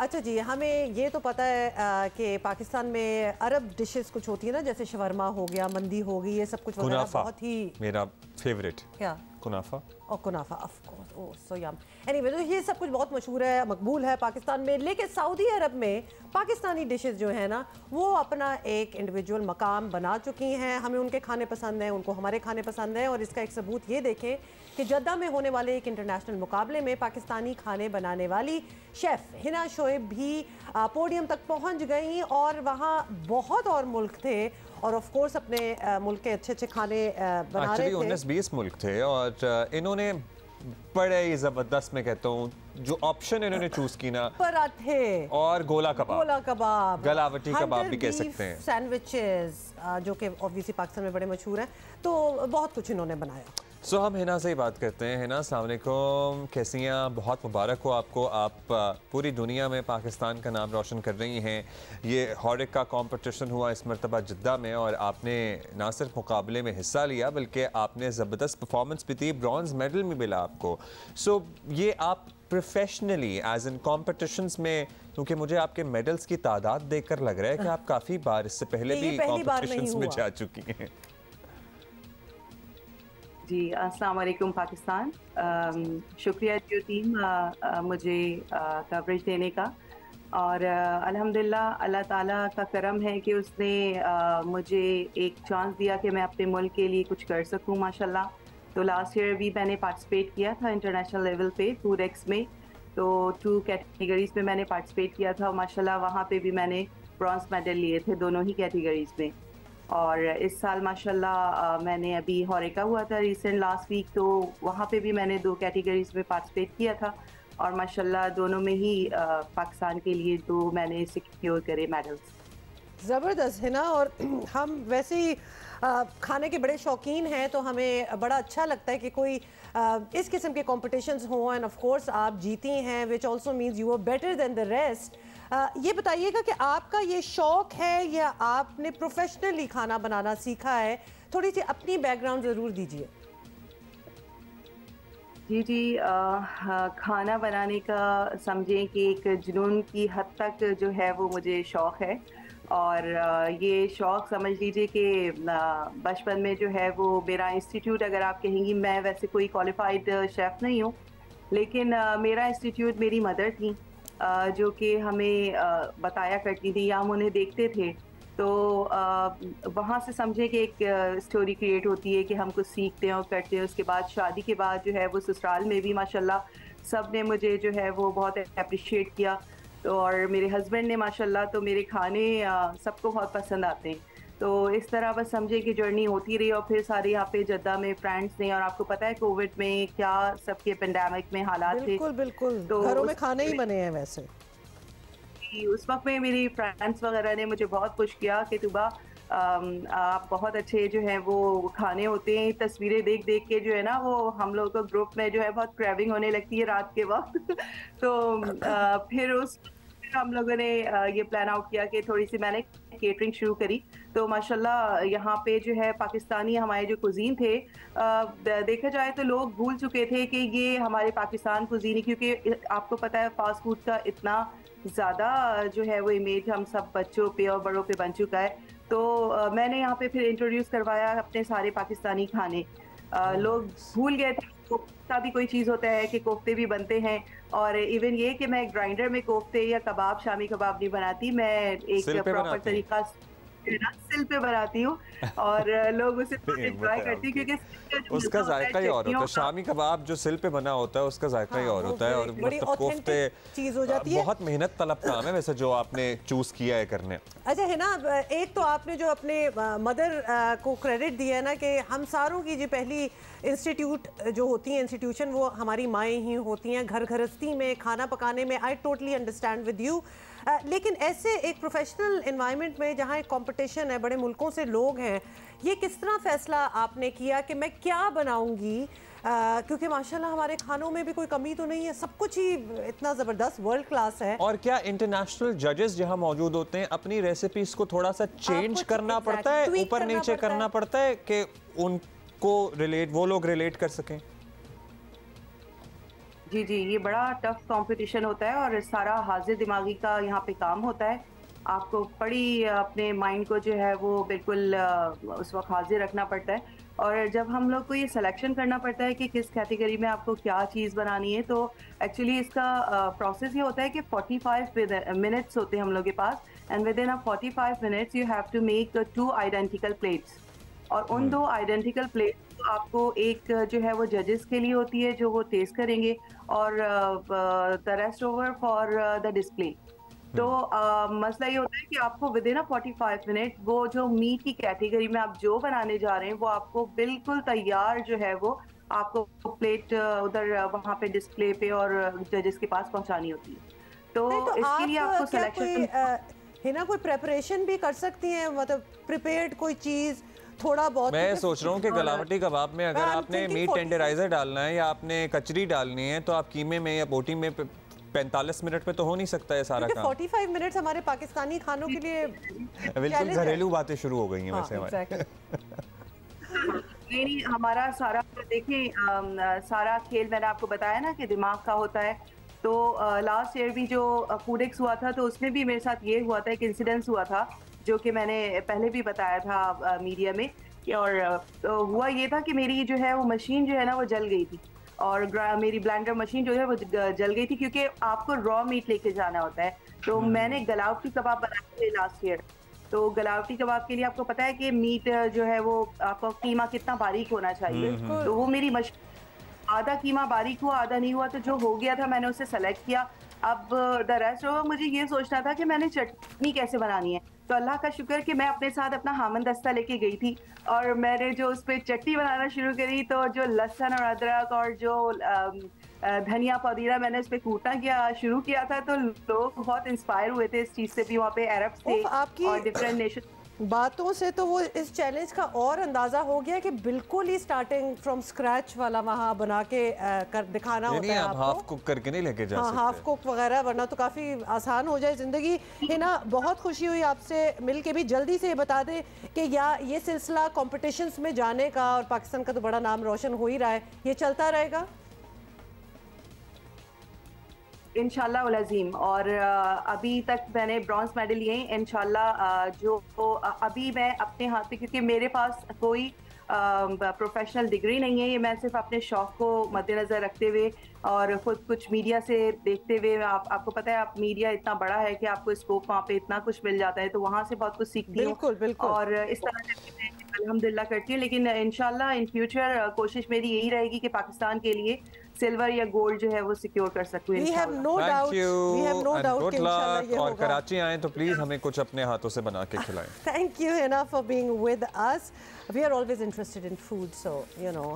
अच्छा जी, हमें ये तो पता है कि पाकिस्तान में अरब डिशेस कुछ होती है ना, जैसे शवरमा हो गया, मंदी हो गई, ये सब कुछ वगैरह बहुत ही मेरा फेवरेट। क्या? कुनाफा और कुनाफा of course, oh so yum. Anyway, तो ये सब कुछ बहुत मशहूर है, मकबूल है पाकिस्तान में। लेकिन सऊदी अरब में पाकिस्तानी डिशेस जो है ना, वो अपना एक इंडिविजुअल मकाम बना चुकी हैं। हमें उनके खाने पसंद हैं, उनको हमारे खाने पसंद हैं। और इसका एक सबूत ये देखें कि जद्दा में होने वाले एक इंटरनेशनल मुकाबले में पाकिस्तानी खाने बनाने वाली शेफ़ हिना शोएब भी पोडियम तक पहुँच गई। और वहाँ बहुत और मुल्क थे, और ऑफ कोर्स अपने मुल्क के अच्छे अच्छे खाने बना रहे थे। 19-20 मुल्क थे, और इन्होंने बड़े ही ज़बरदस्त, मैं कहता हूँ, जो ऑप्शन इन्होंने चूज की ना, पराठे और गोला कबाब, गलावटी कबाब भी कह सकते हैं, सैंडविचेस, जो कि ऑब्वियसली पाकिस्तान में बड़े मशहूर हैं। तो बहुत कुछ इन्होंने बनाया। सो हम हिना से ही बात करते हैं। हिना, अस्सलाम वालेकुम, कैसी हैं? बहुत मुबारक हो आपको, आप पूरी दुनिया में पाकिस्तान का नाम रोशन कर रही हैं। ये हॉरिक का कंपटीशन हुआ इस मरतबा जिद्दा में, और आपने ना सिर्फ मुकाबले में हिस्सा लिया बल्कि आपने ज़बरदस्त परफॉर्मेंस भी दी, ब्रॉन्ज मेडल भी मिला आपको। सो ये आप प्रोफेशनली एज इन कॉम्पिटिशन्स में, क्योंकि मुझे आपके मेडल्स की तादाद देखकर लग रहा है कि आप काफ़ी बार इससे पहले भी कॉम्पिटिशन्स में जा चुकी हैं। जी, अस्सलाम वालेकुम पाकिस्तान। शुक्रिया जियो टीम मुझे कवरेज देने का। और अल्हम्दुलिल्लाह अल्लाह ताला का करम है कि उसने मुझे एक चांस दिया कि मैं अपने मुल्क के लिए कुछ कर सकूं माशाल्लाह। तो लास्ट ईयर भी मैंने पार्टिसिपेट किया था इंटरनेशनल लेवल पे फूड एक्स में। तो 2 कैटेगरीज में मैंने पार्टिसिपेट किया था माशाल्लाह। वहाँ पे भी मैंने ब्रॉन्ज मेडल लिए थे दोनों ही कैटेगरीज में। और इस साल माशाल्लाह मैंने अभी हॉरिका हुआ था रिसेंट लास्ट वीक, तो वहाँ पे भी मैंने 2 कैटेगरीज में पार्टिसिपेट किया था। और माशाल्लाह दोनों में ही पाकिस्तान के लिए 2 मैंने सिक्योर करे मेडल्स। ज़बरदस्त है ना। और हम वैसे ही खाने के बड़े शौकीन हैं, तो हमें बड़ा अच्छा लगता है कि कोई इस किस्म के कॉम्पिटिशन्स हों। एंड ऑफ कोर्स आप जीती हैं, which also means you are better than the rest. ये बताइएगा कि आपका ये शौक है या आपने प्रोफेशनली खाना बनाना सीखा है? थोड़ी सी अपनी बैकग्राउंड ज़रूर दीजिए। जी जी, खाना बनाने का समझें कि एक जुनून की हद तक जो है वो मुझे शौक़ है। और ये शौक़ समझ लीजिए कि बचपन में जो है वो मेरा इंस्टीट्यूट, अगर आप कहेंगी, मैं वैसे कोई क्वालिफाइड शेफ़ नहीं हूँ, लेकिन मेरा इंस्टीट्यूट मेरी मदर थी जो कि हमें बताया करती थी या हम उन्हें देखते थे। तो वहाँ से समझे कि एक स्टोरी क्रिएट होती है कि हम कुछ सीखते हैं और करते हैं। उसके बाद शादी के बाद जो है वो ससुराल में भी माशाल्लाह सब ने मुझे जो है वो बहुत अप्रिशिएट किया। तो और मेरे हस्बैंड ने माशाल्लाह, तो मेरे खाने सबको बहुत पसंद आते हैं। तो इस तरह बस समझे कि जर्नी होती रही। और फिर सारे यहाँ पे जद्दा में फ्रेंड्स ने, और आपको पता है कोविड में क्या सबके पेंडेमिक में हालात थे। बिल्कुल बिल्कुल, तो घरों में खाने ही बने हैं वैसे। उस वक्त में मेरी फ्रेंड्स वगैरह ने मुझे बहुत पुश किया कि तुबा आप बहुत अच्छे जो है वो खाने होते हैं। तस्वीरें देख देख के जो है ना वो हम लोगों को ग्रुप में जो है बहुत क्रेविंग होने लगती है रात के वक्त। तो फिर हम लोगों ने ये प्लान आउट किया कि थोड़ी सी मैंने केटरिंग शुरू करी। तो माशाल्लाह यहाँ पे जो है पाकिस्तानी हमारे जो कुजीन थे, देखा जाए तो लोग भूल चुके थे कि ये हमारे पाकिस्तान कुजीन है, क्योंकि आपको पता है फास्ट फूड का इतना ज़्यादा जो है वो इमेज हम सब बच्चों पे और बड़ों पे बन चुका है। तो मैंने यहाँ पे फिर इंट्रोड्यूस करवाया अपने सारे पाकिस्तानी खाने। लोग भूल गए थे कोफ्ता भी कोई चीज़ होता है, कि कोफ्ते भी बनते हैं। और इवन ये कि मैं ग्राइंडर में कोफ्ते या कबाब, शामी कबाब नहीं बनाती, मैं एक प्रॉपर तरीका सिल पे बनाती हूँ। और लोग उसे एंजॉय करते हैं क्योंकि उसका जायका ही और होता है। शामी कबाब जो सिल पे बना होता है उसका जायका ही और होता है। और मतलब कोफ्ते चीज हो जाती है। बहुत मेहनत तलब काम है वैसे जो आपने चूज किया है करने। अच्छा है ना, एक तो आपने जो अपने मदर को क्रेडिट दिया है ना, कि हम सारों की जो पहली इंस्टीट्यूट जो होती है, इंस्टीट्यूशन, वो हमारी माएँ ही होती हैं घर गृहस्थी में, खाना पकाने में। I totally understand with you. लेकिन ऐसे एक प्रोफेशनल एनवायरनमेंट में जहाँ एक कंपटीशन है, बड़े मुल्कों से लोग हैं, ये किस तरह फैसला आपने किया कि मैं क्या बनाऊंगी? क्योंकि माशाल्लाह हमारे खानों में भी कोई कमी तो नहीं है, सब कुछ ही इतना ज़बरदस्त वर्ल्ड क्लास है। और क्या इंटरनेशनल जजेस जहाँ मौजूद होते हैं, अपनी रेसिपीज को थोड़ा सा चेंज करना पड़ता है, ऊपर नीचे करना पड़ता है कि उनको वो लोग रिलेट कर सकें? जी, जी, ये बड़ा टफ कंपटीशन होता है और सारा हाज़िर दिमागी का यहाँ पे काम होता है। आपको बड़ी अपने माइंड को जो है वो बिल्कुल उस वक़्त हाज़िर रखना पड़ता है और जब हम लोग को ये सिलेक्शन करना पड़ता है कि किस कैटेगरी में आपको क्या चीज़ बनानी है, तो एक्चुअली इसका प्रोसेस ये होता है कि 45 मिनट्स होते हैं हम लोग के पास and within a 45 minutes you have to make 2 identical plates और उन 2 आइडेंटिकल प्लेट्स आपको एक जो है वो जजेस के लिए होती है जो वो टेस्ट करेंगे और the rest over for the display. तो मसला ये होता है कि आपको विद इन 45 मिनट वो जो मीट की कैटेगरी में आप जो बनाने जा रहे हैं वो आपको बिल्कुल तैयार जो है वो आपको प्लेट उधर वहाँ पे डिस्प्ले पे और जजेस के पास पहुँचानी होती है। तो इसके लिए आपको सिलेक्शन है ना, कोई प्रेपरेशन भी कर सकती हैं, मतलब प्रिपेयर्ड कोई चीज़ थोड़ा बहुत। मैं सोच रहा हूँ कि गलावटी कबाब में अगर आपने मीट टेंडराइजर डालना है या आपने कचरी डालनी है तो आप कीमे में या बोटी में 45 मिनट में तो हो नहीं सकता है सारा काम। 45 मिनट्स हमारे पाकिस्तानी खानों के लिए बिल्कुल घरेलू बातें शुरू हो गई हैं वैसे हमारे। नहीं, हमारा सारा देखिए सारा खेल मैंने आपको बताया ना कि दिमाग का होता है। तो लास्ट ईयर भी जो फूडेक्स हुआ था तो उसमें भी मेरे साथ ये हुआ था, एक इंसिडेंस हुआ था जो कि मैंने पहले भी बताया था मीडिया में कि और तो हुआ ये था कि मेरी जो है वो मशीन जो है ना वो जल गई थी और मेरी ब्लेंडर मशीन जो है वो जल गई थी क्योंकि आपको रॉ मीट लेके जाना होता है। तो मैंने गलावटी कबाब बनाए थे लास्ट ईयर। तो गलावटी कबाब के लिए आपको पता है कि मीट जो है वो आपका कीमा कितना बारीक होना चाहिए। तो वो मेरी मशीन आधा कीमा बारीक हुआ आधा नहीं हुआ, तो जो हो गया था मैंने उसे सेलेक्ट किया। अब द रेस्ट ओवर मुझे ये सोचना था कि मैंने चटनी कैसे बनानी है। तो अल्लाह का शुक्र कि मैं अपने साथ अपना हामन दस्ता लेके गई थी और मैंने जो उस पर चटनी बनाना शुरू करी तो जो लहसुन और अदरक और जो धनिया पुदीना मैंने उस पर कूटना किया शुरू किया था तो लोग बहुत इंस्पायर हुए थे इस चीज़ से भी। वहाँ पे अरब थे और डिफरेंट नेशन। बातों से तो वो इस चैलेंज का और अंदाजा हो गया कि बिल्कुल ही स्टार्टिंग फ्रॉम स्क्रैच वाला वहाँ बना के कर दिखाना होता है आपको। हाफ कुक करके नहीं लेके जा सकते। हाफ कुक वगैरह, वरना तो काफ़ी आसान हो जाए ज़िंदगी, है ना। बहुत खुशी हुई आपसे मिल के भी। जल्दी से बता दें कि या ये सिलसिला कॉम्पिटिशन्स में जाने का और पाकिस्तान का तो बड़ा नाम रोशन हो ही रहा है, ये चलता रहेगा इंशाल्लाह उल अज़ीम। और अभी तक मैंने ब्रॉन्ज मेडल लिए हैं इंशाल्लाह। जो अभी मैं अपने हाथ पे, क्योंकि मेरे पास कोई प्रोफेशनल डिग्री नहीं है, ये मैं सिर्फ अपने शौक को मद्देनज़र रखते हुए और खुद कुछ मीडिया से देखते हुए, आपको पता है आप मीडिया इतना बड़ा है कि आपको स्कोप वहाँ पे इतना कुछ मिल जाता है, तो वहाँ से बहुत कुछ सीखती हूँ और इस तरह से अल्हम्दुलिल्लाह करती हूँ। लेकिन इंशाल्लाह इन फ्यूचर कोशिश मेरी यही रहेगी कि पाकिस्तान के लिए सिल्वर या गोल्ड जो है वो सिक्योर कर सकूँ। और कराची आए तो प्लीज हमें कुछ अपने हाथों से बना के खिलाएं। Thank you Hina for being with us. We are always interested in food, so you no